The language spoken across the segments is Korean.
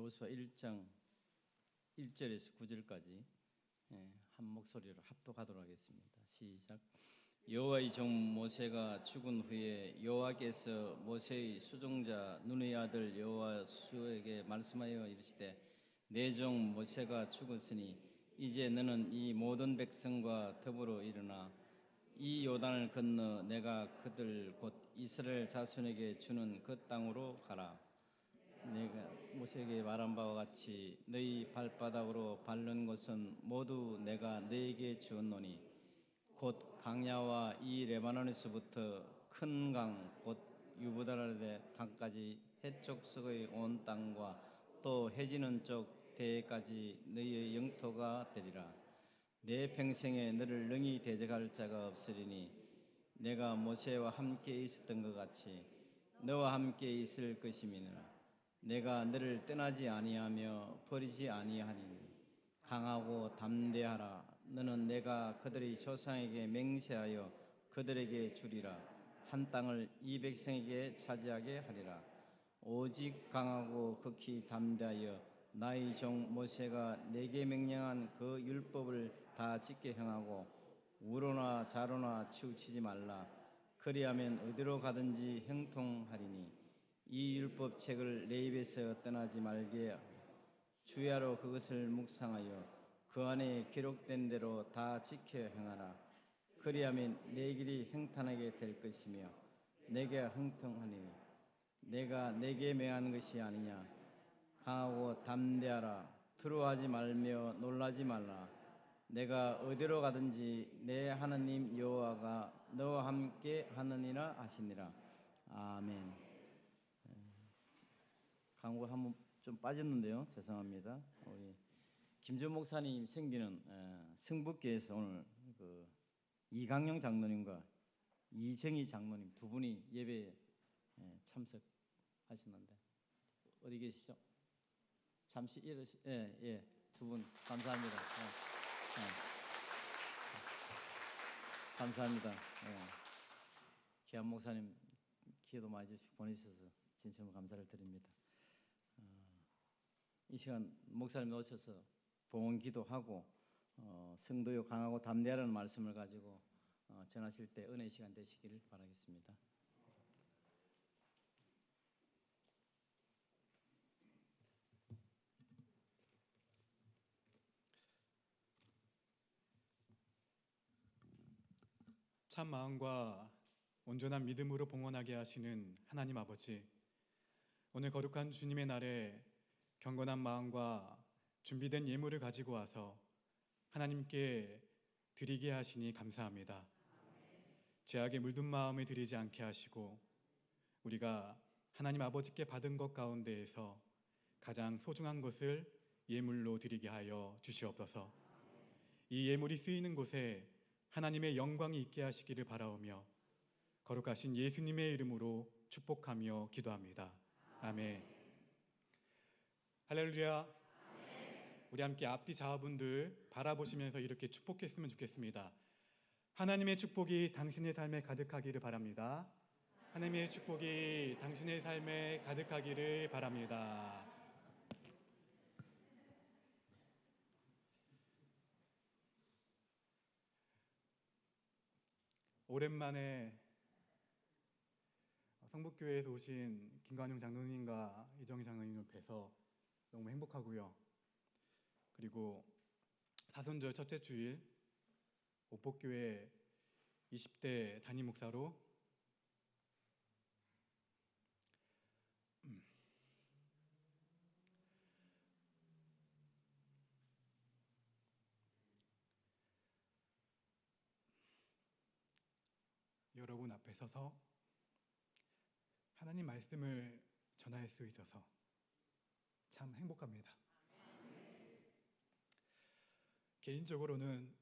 여호수아 1장 1절에서 9절까지 한 목소리로 합독하도록 하겠습니다. 시작. 여호와의 종 모세가 죽은 후에 여호와께서 모세의 수종자 눈의 아들 여호수아에게 말씀하여 이르시되 내 종 모세가 죽었으니 이제 너는 이 모든 백성과 더불어 일어나 이 요단을 건너 내가 그들 곧 이스라엘 자손에게 주는 그 땅으로 가라. 내가 모세에게 말한 바와 같이 너희 발바닥으로 밟는 곳은 모두 내가 너에게 주었노니 곧 강야와 이 레바논에서부터 큰 강 곧 유브라데 강까지 해쪽석의 온 땅과 또 해지는 쪽 대해까지 너희의 영토가 되리라. 내 평생에 너를 능히 대적할 자가 없으리니 내가 모세와 함께 있었던 것 같이 너와 함께 있을 것임이니라. 내가 너를 떠나지 아니하며 버리지 아니하리니 강하고 담대하라. 너는 내가 그들의 조상에게 맹세하여 그들에게 주리라. 한 땅을 이 백성에게 차지하게 하리라. 오직 강하고 극히 담대하여 나의 종 모세가 내게 명령한 그 율법을 다 지켜 행하고 우로나 좌로나 치우치지 말라. 그리하면 어디로 가든지 형통하리니 이 율법책을 내 입에서 떠나지 말게 하고 주야로 그것을 묵상하여 그 안에 기록된 대로 다 지켜 행하라. 그리하면 내 길이 행탄하게 될 것이며 내게 형통하리니 내가 내게 명한 것이 아니냐. 강하고 담대하라. 두려워하지 말며 놀라지 말라. 내가 어디로 가든지 내 하나님 여호와가 너와 함께 하느니라 하시니라. 아멘. 광고 한번 좀 빠졌는데요. 죄송합니다. 우리 김준 목사님 생기는 승북교에서 오늘 그 이강영 장로님과 이정희 장로님 두 분이 예배에 참석하셨는데 어디 계시죠? 잠시 이러시 두 분 감사합니다. 감사합니다. 기한 목사님 기회도 많이 주시고 보내주셔서 진심으로 감사를 드립니다. 이 시간 목사님 오셔서 봉헌 기도하고 성도요 강하고 담대하라는 말씀을 가지고 전하실 때 은혜의 시간 되시기를 바라겠습니다. 참 마음과 온전한 믿음으로 봉헌하게 하시는 하나님 아버지, 오늘 거룩한 주님의 날에 경건한 마음과 준비된 예물을 가지고 와서 하나님께 드리게 하시니 감사합니다. 죄악에 물든 마음을 드리지 않게 하시고 우리가 하나님 아버지께 받은 것 가운데에서 가장 소중한 것을 예물로 드리게 하여 주시옵소서. 이 예물이 쓰이는 곳에 하나님의 영광이 있게 하시기를 바라오며 거룩하신 예수님의 이름으로 축복하며 기도합니다. 아멘. 할렐루야. 우리 함께 앞뒤 좌우분들 바라보시면서 이렇게 축복했으면 좋겠습니다. 하나님의 축복이 당신의 삶에 가득하기를 바랍니다. 하나님의 축복이 당신의 삶에 가득하기를 바랍니다. 오랜만에 성북교회에서 오신 김관용 장로님과 이정희 장로님을 뵈서 너무 행복하고요. 그리고 사순절 첫째 주일 오포교회 20대 담임 목사로 여러분 앞에 서서 하나님 말씀을 전할 수 있어서 참 행복합니다. 개인적으로는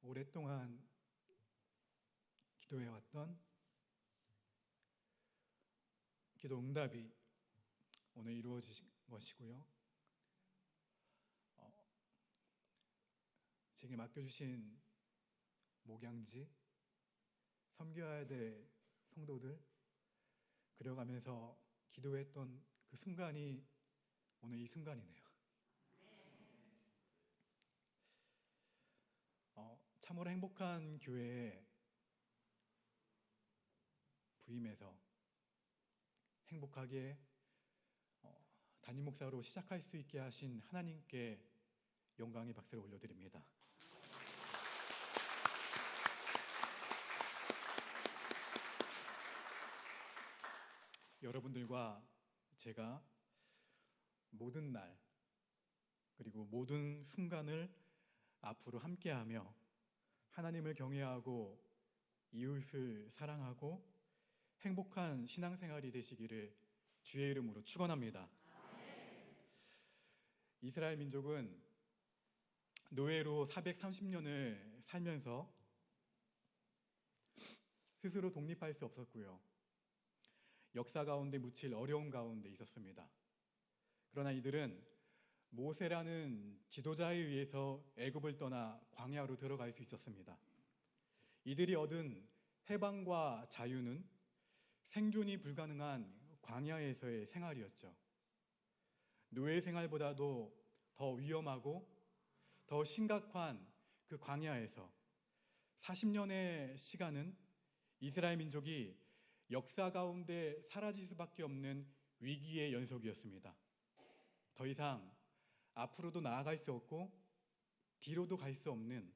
오랫동안 기도해왔던 기도 응답이 오늘 이루어진 것이고요. 제게 맡겨주신 목양지, 섬겨야 될 성도들 그려가면서 기도했던 그 순간이 오늘 이 순간이네요. 참으로 행복한 교회에 부임해서 행복하게 담임 목사로 시작할 수 있게 하신 하나님께 영광의 박수를 올려드립니다. 여러분들과 제가 모든 날 그리고 모든 순간을 앞으로 함께하며 하나님을 경외하고 이웃을 사랑하고 행복한 신앙생활이 되시기를 주의 이름으로 축원합니다. 이스라엘 민족은 노예로 430년을 살면서 스스로 독립할 수 없었고요. 역사 가운데 묻힐 어려운 가운데 있었습니다. 그러나 이들은 모세라는 지도자에 의해서 애굽을 떠나 광야로 들어갈 수 있었습니다. 이들이 얻은 해방과 자유는 생존이 불가능한 광야에서의 생활이었죠. 노예 생활보다도 더 위험하고 더 심각한 그 광야에서 40년의 시간은 이스라엘 민족이 역사 가운데 사라질 수밖에 없는 위기의 연속이었습니다. 더 이상 앞으로도 나아갈 수 없고 뒤로도 갈 수 없는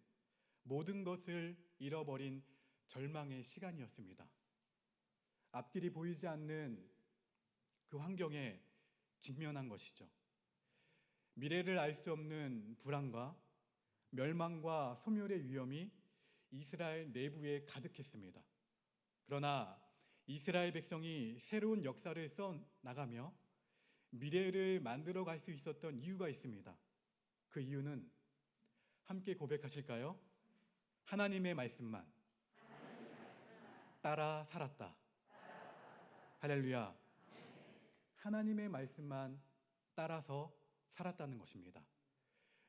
모든 것을 잃어버린 절망의 시간이었습니다. 앞길이 보이지 않는 그 환경에 직면한 것이죠. 미래를 알 수 없는 불안과 멸망과 소멸의 위험이 이스라엘 내부에 가득했습니다. 그러나 이스라엘 백성이 새로운 역사를 써 나가며 미래를 만들어 갈 수 있었던 이유가 있습니다. 그 이유는 함께 고백하실까요? 하나님의 말씀만 따라 살았다. 할렐루야. 하나님의 말씀만 따라서 살았다는 것입니다.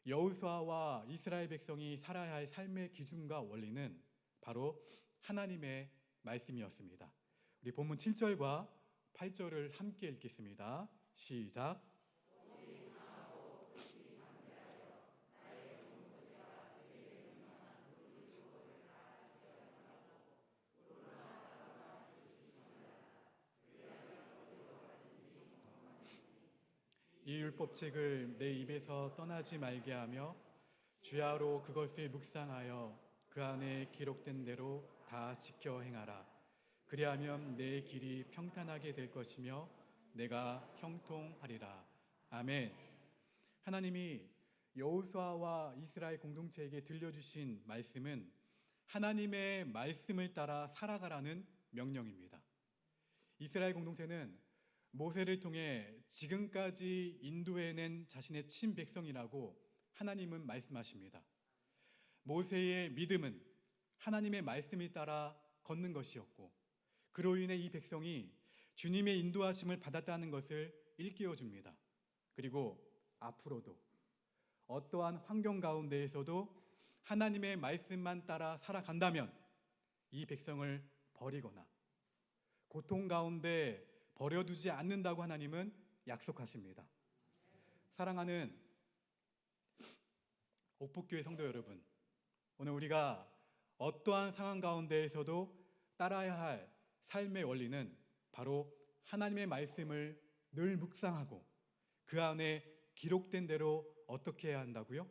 여호수아와 이스라엘 백성이 살아야 할 삶의 기준과 원리는 바로 하나님의 말씀이었습니다. 우리 본문 7절과 8절을 함께 읽겠습니다. 시작. 이 율법책을 내 입에서 떠나지 말게 하며 주야로 그것을 묵상하여 그 안에 기록된 대로 다 지켜 행하라. 그리하면 내 길이 평탄하게 될 것이며 내가 형통하리라. 아멘. 하나님이 여호수아와 이스라엘 공동체에게 들려주신 말씀은 하나님의 말씀을 따라 살아가라는 명령입니다. 이스라엘 공동체는 모세를 통해 지금까지 인도해낸 자신의 친백성이라고 하나님은 말씀하십니다. 모세의 믿음은 하나님의 말씀을 따라 걷는 것이었고 그로 인해 이 백성이 주님의 인도하심을 받았다는 것을 일깨워 줍니다. 그리고 앞으로도 어떠한 환경 가운데에서도 하나님의 말씀만 따라 살아간다면 이 백성을 버리거나 고통 가운데 버려두지 않는다고 하나님은 약속하십니다. 사랑하는 옥북교회 성도 여러분, 오늘 우리가 어떠한 상황 가운데에서도 따라야 할 삶의 원리는 바로 하나님의 말씀을 늘 묵상하고 그 안에 기록된 대로 어떻게 해야 한다고요?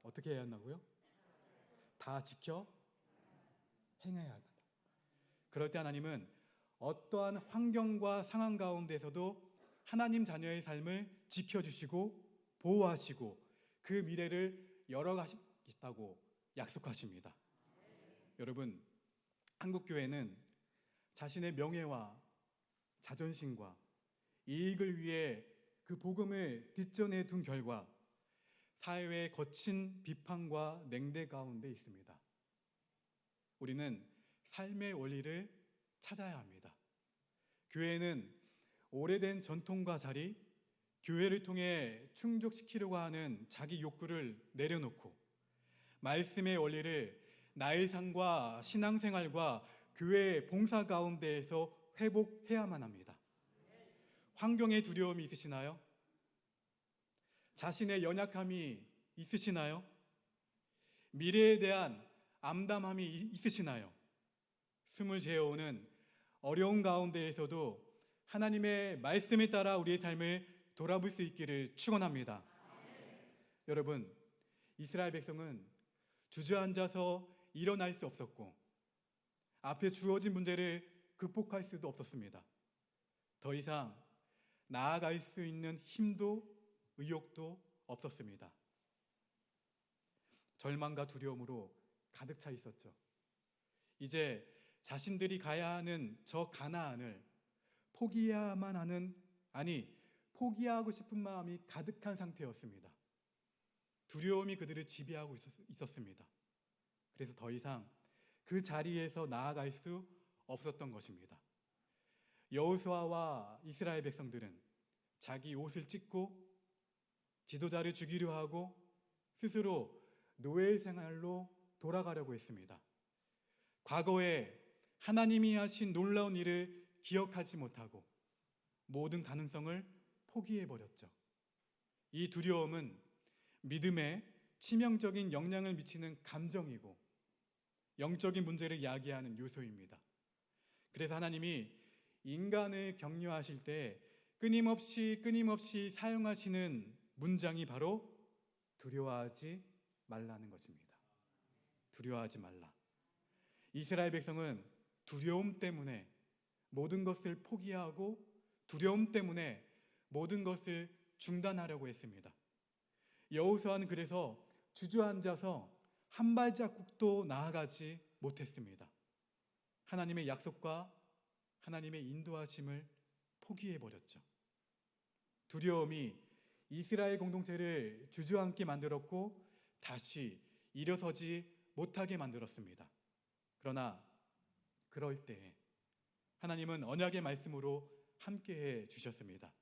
어떻게 해야 한다고요? 다 지켜 행해야 한다. 그럴 때 하나님은 어떠한 환경과 상황 가운데서도 하나님 자녀의 삶을 지켜주시고 보호하시고 그 미래를 열어가시겠다고 약속하십니다. 여러분, 한국교회는 자신의 명예와 자존심과 이익을 위해 그 복음을 뒷전에 둔 결과 사회의 거친 비판과 냉대 가운데 있습니다. 우리는 삶의 원리를 찾아야 합니다. 교회는 오래된 전통과 자리, 교회를 통해 충족시키려고 하는 자기 욕구를 내려놓고 말씀의 원리를 나의 삶과 신앙생활과 교회의 봉사 가운데에서 회복해야만 합니다. 환경의 두려움이 있으시나요? 자신의 연약함이 있으시나요? 미래에 대한 암담함이 있으시나요? 숨을 재어오는 어려운 가운데에서도 하나님의 말씀에 따라 우리의 삶을 돌아볼 수 있기를 축원합니다. 여러분, 이스라엘 백성은 주저앉아서 일어날 수 없었고 앞에 주어진 문제를 극복할 수도 없었습니다. 더 이상 나아갈 수 있는 힘도 의욕도 없었습니다. 절망과 두려움으로 가득 차 있었죠. 이제 자신들이 가야 하는 저 가나안을 포기해야만 하는, 포기하고 싶은 마음이 가득한 상태였습니다. 두려움이 그들을 지배하고 있었습니다. 그래서 더 이상 그 자리에서 나아갈 수 없었던 것입니다. 여호수아와 이스라엘 백성들은 자기 옷을 찢고 지도자를 죽이려 하고 스스로 노예 생활로 돌아가려고 했습니다. 과거에 하나님이 하신 놀라운 일을 기억하지 못하고 모든 가능성을 포기해버렸죠. 이 두려움은 믿음에 치명적인 영향을 미치는 감정이고 영적인 문제를 야기하는 요소입니다. 그래서 하나님이 인간을 격려하실 때 끊임없이 사용하시는 문장이 바로 두려워하지 말라는 것입니다. 두려워하지 말라. 이스라엘 백성은 두려움 때문에 모든 것을 포기하고 두려움 때문에 모든 것을 중단하려고 했습니다. 여호수아는 그래서 주저앉아서 한 발자국도 나아가지 못했습니다. 하나님의 약속과 하나님의 인도하심을 포기해버렸죠. 두려움이 이스라엘 공동체를 주저앉게 만들었고 다시 일어서지 못하게 만들었습니다. 그러나 그럴 때 하나님은 언약의 말씀으로 함께해 주셨습니다.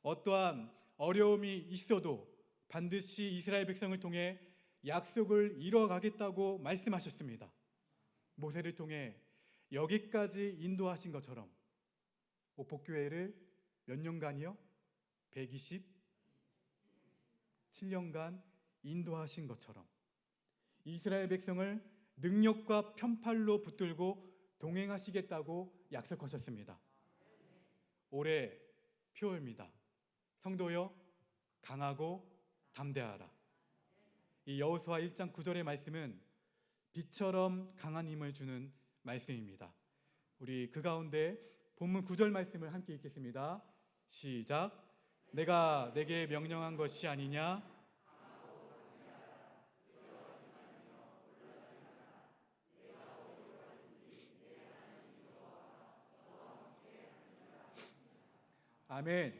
어떠한 어려움이 있어도 반드시 이스라엘 백성을 통해 약속을 이뤄가겠다고 말씀하셨습니다. 모세를 통해 여기까지 인도하신 것처럼 복교회를 몇 년간이요? 127년간 인도하신 것처럼 이스라엘 백성을 능력과 편팔로 붙들고 동행하시겠다고 약속하셨습니다. 올해 표입니다. 성도여 강하고 담대하라. 이 여호수아 1장 9절의 말씀은 빛처럼 강한 힘을 주는 말씀입니다. 우리 그 가운데 본문 9절 말씀을 함께 읽겠습니다. 시작. 내가 내게 명령한 것이 아니냐? 아멘.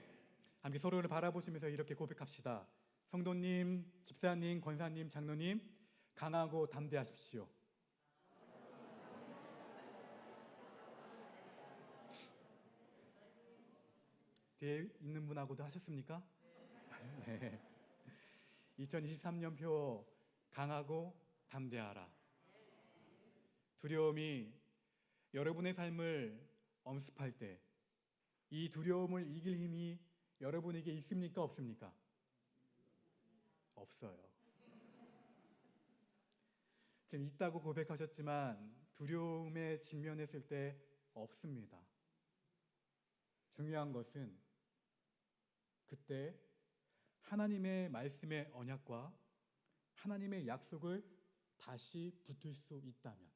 함께 서로를 바라보시면서 이렇게 고백합시다. 성도님, 집사님, 권사님, 장로님, 강하고 담대하십시오. 뒤에 있는 분하고도 하셨습니까? 네. 2023년 표 강하고 담대하라. 두려움이 여러분의 삶을 엄습할 때 이 두려움을 이길 힘이 여러분에게 있습니까? 없습니까? 없어요. 지금 있다고 고백하셨지만 두려움에 직면했을 때 없습니다. 중요한 것은 그때 하나님의 말씀의 언약과 하나님의 약속을 다시 붙들 수 있다면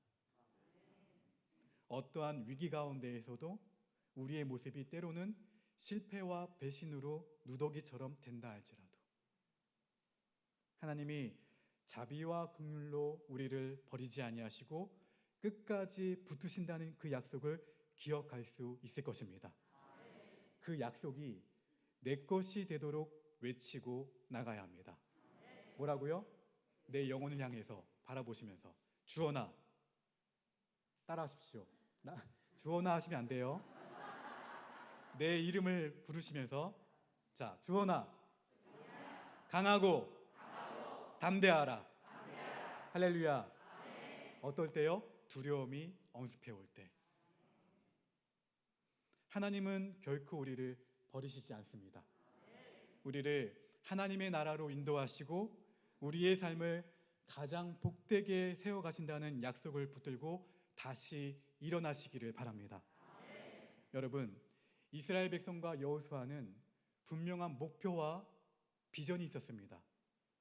어떠한 위기 가운데에서도 우리의 모습이 때로는 실패와 배신으로 누더기처럼 된다 할지라도 하나님이 자비와 긍휼로 우리를 버리지 아니하시고 끝까지 붙드신다는 그 약속을 기억할 수 있을 것입니다. 그 약속이 내 것이 되도록 외치고 나가야 합니다. 뭐라고요? 내 영혼을 향해서 바라보시면서 주어나 따라하십시오. 주어나 하시면 안 돼요. 내 이름을 부르시면서 자, 주어나 강하고 담대하라. 할렐루야. 어떨 때요? 두려움이 엄습해 올 때. 하나님은 결코 우리를 버리시지 않습니다. 우리를 하나님의 나라로 인도하시고 우리의 삶을 가장 복되게 세워가신다는 약속을 붙들고 다시 일어나시기를 바랍니다. 여러분, 이스라엘 백성과 여호수아는 분명한 목표와 비전이 있었습니다.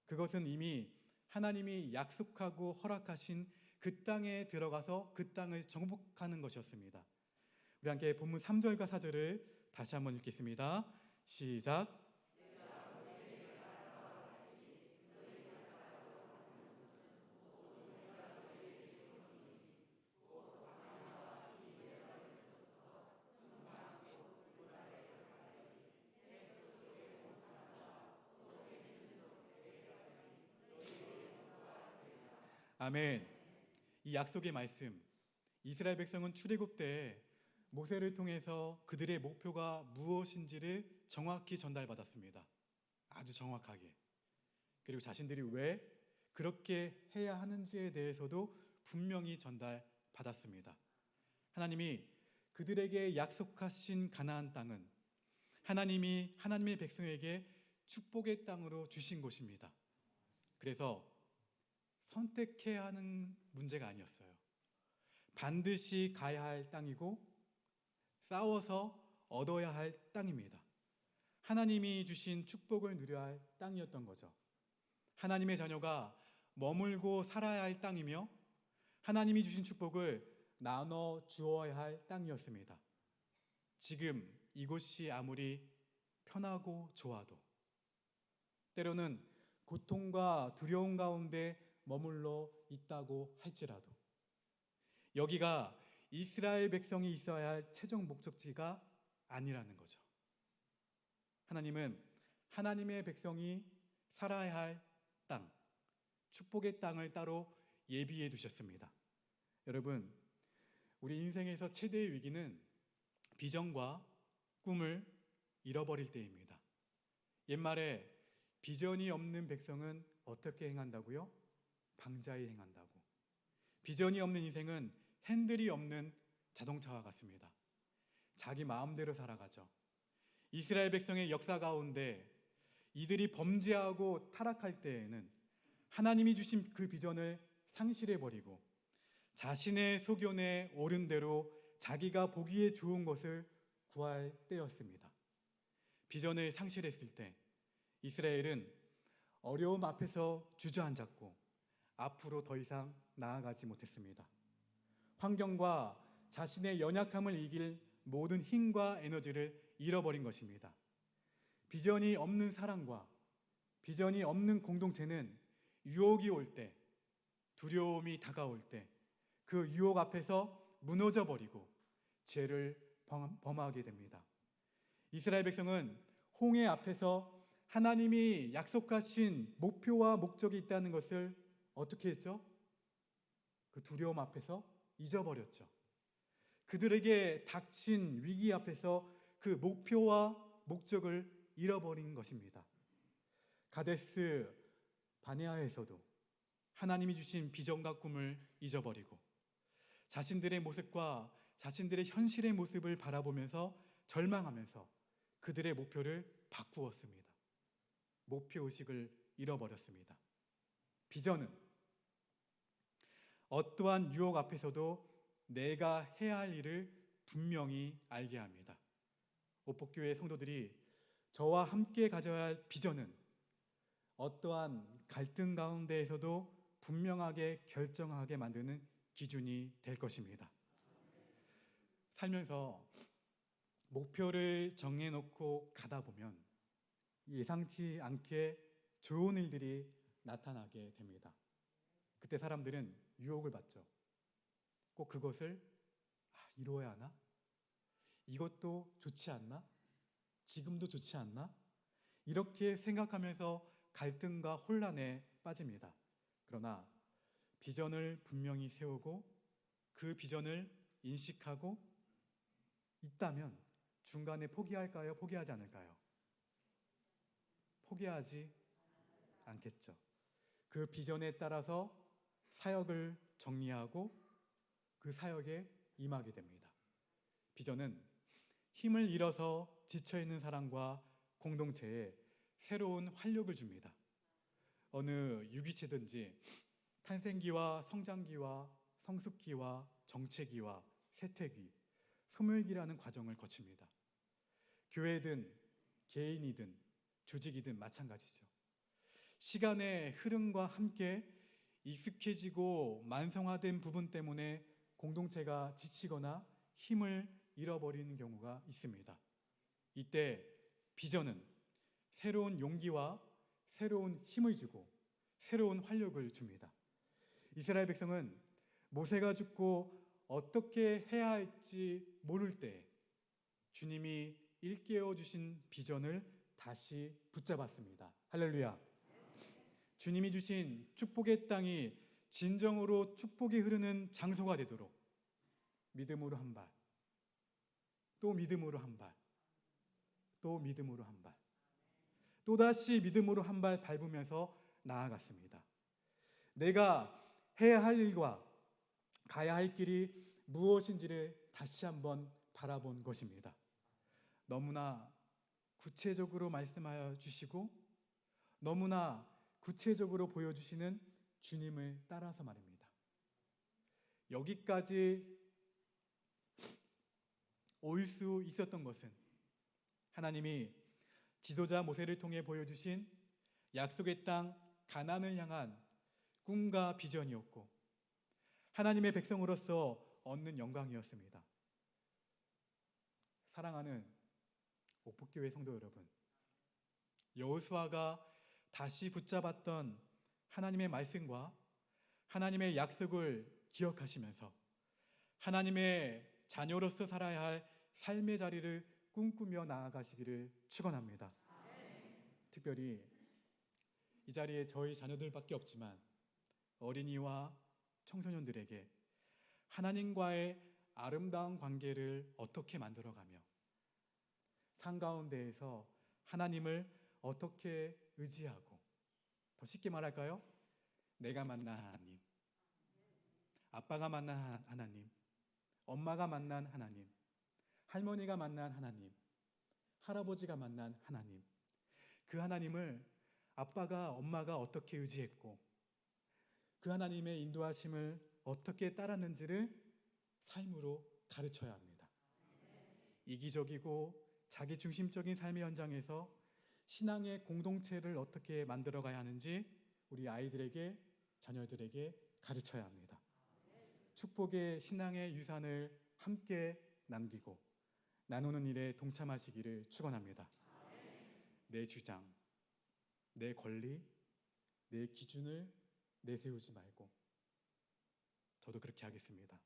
그것은 이미 하나님이 약속하고 허락하신 그 땅에 들어가서 그 땅을 정복하는 것이었습니다. 우리 함께 본문 3절과 4절을 다시 한번 읽겠습니다. 시작. 아멘. 이 약속의 말씀, 이스라엘 백성은 출애굽 때 모세를 통해서 그들의 목표가 무엇인지를 정확히 전달받았습니다. 아주 정확하게. 그리고 자신들이 왜 그렇게 해야 하는지에 대해서도 분명히 전달받았습니다. 하나님이 그들에게 약속하신 가나안 땅은 하나님이 하나님의 백성에게 축복의 땅으로 주신 곳입니다. 그래서 선택해야 하는 문제가 아니었어요. 반드시 가야 할 땅이고 싸워서 얻어야 할 땅입니다. 하나님이 주신 축복을 누려야 할 땅이었던 거죠. 하나님의 자녀가 머물고 살아야 할 땅이며 하나님이 주신 축복을 나눠 주어야 할 땅이었습니다. 지금 이곳이 아무리 편하고 좋아도 때로는 고통과 두려움 가운데 머물러 있다고 할지라도 여기가 이스라엘 백성이 있어야 할 최종 목적지가 아니라는 거죠. 하나님은 하나님의 백성이 살아야 할 땅, 축복의 땅을 따로 예비해 두셨습니다. 여러분, 우리 인생에서 최대의 위기는 비전과 꿈을 잃어버릴 때입니다. 옛말에 비전이 없는 백성은 어떻게 행한다고요? 방자히 행한다고. 비전이 없는 인생은 핸들이 없는 자동차와 같습니다. 자기 마음대로 살아가죠. 이스라엘 백성의 역사 가운데 이들이 범죄하고 타락할 때에는 하나님이 주신 그 비전을 상실해버리고 자신의 소견에 옳은 대로 자기가 보기에 좋은 것을 구할 때였습니다. 비전을 상실했을 때 이스라엘은 어려움 앞에서 주저앉았고 앞으로 더 이상 나아가지 못했습니다. 환경과 자신의 연약함을 이길 모든 힘과 에너지를 잃어버린 것입니다. 비전이 없는 사랑과 비전이 없는 공동체는 유혹이 올 때, 두려움이 다가올 때 그 유혹 앞에서 무너져 버리고 죄를 범하게 됩니다. 이스라엘 백성은 홍해 앞에서 하나님이 약속하신 목표와 목적이 있다는 것을 어떻게 했죠? 그 두려움 앞에서 잊어버렸죠. 그들에게 닥친 위기 앞에서 그 목표와 목적을 잃어버린 것입니다. 가데스 바네아에서도 하나님이 주신 비전과 꿈을 잊어버리고 자신들의 모습과 자신들의 현실의 모습을 바라보면서 절망하면서 그들의 목표를 바꾸었습니다. 목표의식을 잃어버렸습니다. 비전은 어떠한 유혹 앞에서도 내가 해야 할 일을 분명히 알게 합니다. 오복교회 성도들이 저와 함께 가져야 할 비전은 어떠한 갈등 가운데에서도 분명하게 결정하게 만드는 기준이 될 것입니다. 살면서 목표를 정해놓고 가다 보면 예상치 않게 좋은 일들이 나타나게 됩니다. 그때 사람들은 유혹을 받죠. 꼭 그것을 이루어야 하나? 이것도 좋지 않나? 지금도 좋지 않나? 이렇게 생각하면서 갈등과 혼란에 빠집니다. 그러나 비전을 분명히 세우고 그 비전을 인식하고 있다면 중간에 포기할까요? 포기하지 않을까요? 포기하지 않겠죠. 그 비전에 따라서 사역을 정리하고 그 사역에 임하게 됩니다. 비전은 힘을 잃어서 지쳐 있는 사람과 공동체에 새로운 활력을 줍니다. 어느 유기체든지 탄생기와 성장기와 성숙기와 정체기와 쇠퇴기, 소멸기라는 과정을 거칩니다. 교회든 개인이든 조직이든 마찬가지죠. 시간의 흐름과 함께 익숙해지고 만성화된 부분 때문에 공동체가 지치거나 힘을 잃어버리는 경우가 있습니다. 이때 비전은 새로운 용기와 새로운 힘을 주고 새로운 활력을 줍니다. 이스라엘 백성은 모세가 죽고 어떻게 해야 할지 모를 때 주님이 일깨워 주신 비전을 다시 붙잡았습니다. 할렐루야. 주님이 주신 축복의 땅이 진정으로 축복이 흐르는 장소가 되도록 믿음으로 한 발, 또 믿음으로 한 발, 또 믿음으로 한 발, 또다시 믿음으로 한 발 밟으면서 나아갔습니다. 내가 해야 할 일과 가야 할 길이 무엇인지를 다시 한번 바라본 것입니다. 너무나 구체적으로 말씀하여 주시고 너무나 구체적으로 보여주시는 주님을 따라서 말입니다. 여기까지 올 수 있었던 것은 하나님이 지도자 모세를 통해 보여주신 약속의 땅 가나안을 향한 꿈과 비전이었고 하나님의 백성으로서 얻는 영광이었습니다. 사랑하는 옥북교회 성도 여러분, 여호수아가 다시 붙잡았던 하나님의 말씀과 하나님의 약속을 기억하시면서 하나님의 자녀로서 살아야 할 삶의 자리를 꿈꾸며 나아가시기를 축원합니다. 특별히 이 자리에 저희 자녀들밖에 없지만 어린이와 청소년들에게 하나님과의 아름다운 관계를 어떻게 만들어가며 삶 가운데에서 하나님을 어떻게 의지하고, 더 쉽게 말할까요? 내가 만난 하나님, 아빠가 만난 하나님, 엄마가 만난 하나님, 할머니가 만난 하나님, 할아버지가 만난 하나님, 그 하나님을 아빠가 엄마가 어떻게 의지했고 그 하나님의 인도하심을 어떻게 따랐는지를 삶으로 가르쳐야 합니다. 이기적이고 자기중심적인 삶의 현장에서 신앙의 공동체를 어떻게 만들어가야 하는지 우리 아이들에게, 자녀들에게 가르쳐야 합니다. 축복의 신앙의 유산을 함께 남기고 나누는 일에 동참하시기를 축원합니다. 내 주장, 내 권리, 내 기준을 내세우지 말고 저도 그렇게 하겠습니다.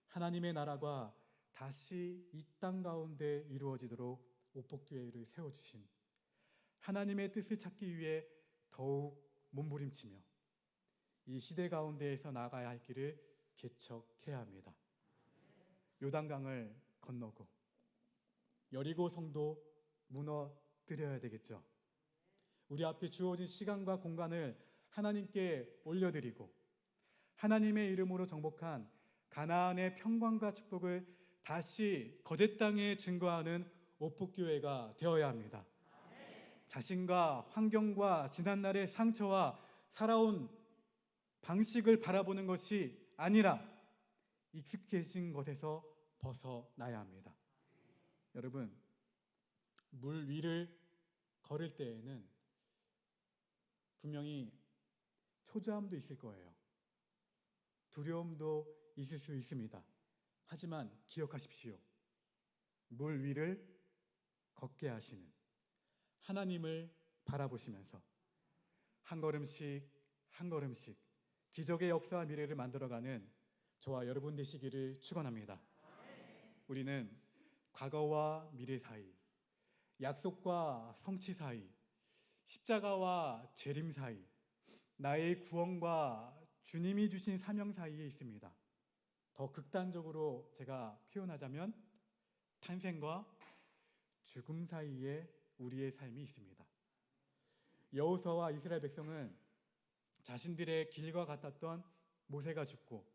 하나님의 나라가 다시 이 땅 가운데 이루어지도록 옥복교회를 세워주신 하나님의 뜻을 찾기 위해 더욱 몸부림치며 이 시대 가운데에서 나아가야 할 길을 개척해야 합니다. 요단강을 건너고 여리고 성도 무너뜨려야 되겠죠. 우리 앞에 주어진 시간과 공간을 하나님께 올려드리고 하나님의 이름으로 정복한 가나안의 평강과 축복을 다시 거제 땅에 증거하는 옥복교회가 되어야 합니다. 자신과 환경과 지난날의 상처와 살아온 방식을 바라보는 것이 아니라 익숙해진 것에서 벗어나야 합니다. 여러분, 물 위를 걸을 때에는 분명히 초조함도 있을 거예요. 두려움도 있을 수 있습니다. 하지만 기억하십시오. 물 위를 걷게 하시는 하나님을 바라보시면서 한 걸음씩 한 걸음씩 기적의 역사와 미래를 만들어가는 저와 여러분 되시기를 축원합니다. 우리는 과거와 미래 사이, 약속과 성취 사이, 십자가와 재림 사이, 나의 구원과 주님이 주신 사명 사이에 있습니다. 더 극단적으로 제가 표현하자면 탄생과 죽음 사이에 우리의 삶이 있습니다. 여호수아와 이스라엘 백성은 자신들의 길과 같았던 모세가 죽고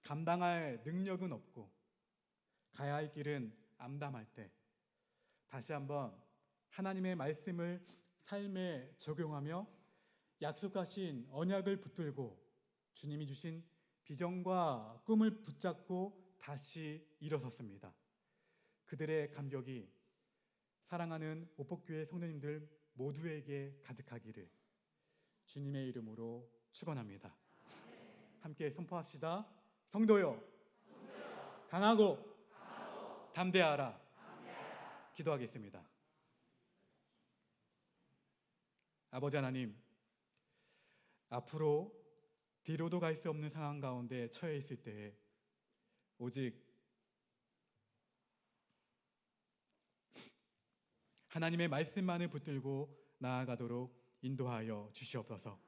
감당할 능력은 없고 가야 할 길은 암담할 때 다시 한번 하나님의 말씀을 삶에 적용하며 약속하신 언약을 붙들고 주님이 주신 비전과 꿈을 붙잡고 다시 일어섰습니다. 그들의 감격이 사랑하는 오복교회 성도님들 모두에게 가득하기를 주님의 이름으로 축원합니다. 함께 선포합시다. 성도여, 강하고 담대하라. 기도하겠습니다. 아버지 하나님, 앞으로 뒤로도 갈 수 없는 상황 가운데 처해 있을 때에 오직 하나님의 말씀만을 붙들고 나아가도록 인도하여 주시옵소서.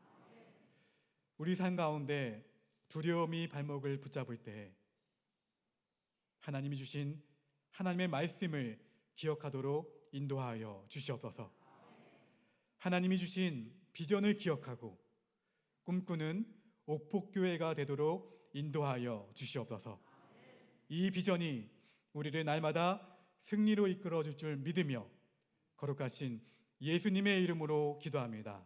우리 삶 가운데 두려움이 발목을 붙잡을 때 하나님이 주신 하나님의 말씀을 기억하도록 인도하여 주시옵소서. 하나님이 주신 비전을 기억하고 꿈꾸는 옥복교회가 되도록 인도하여 주시옵소서. 이 비전이 우리를 날마다 승리로 이끌어 줄 줄 믿으며 거룩하신 예수님의 이름으로 기도합니다.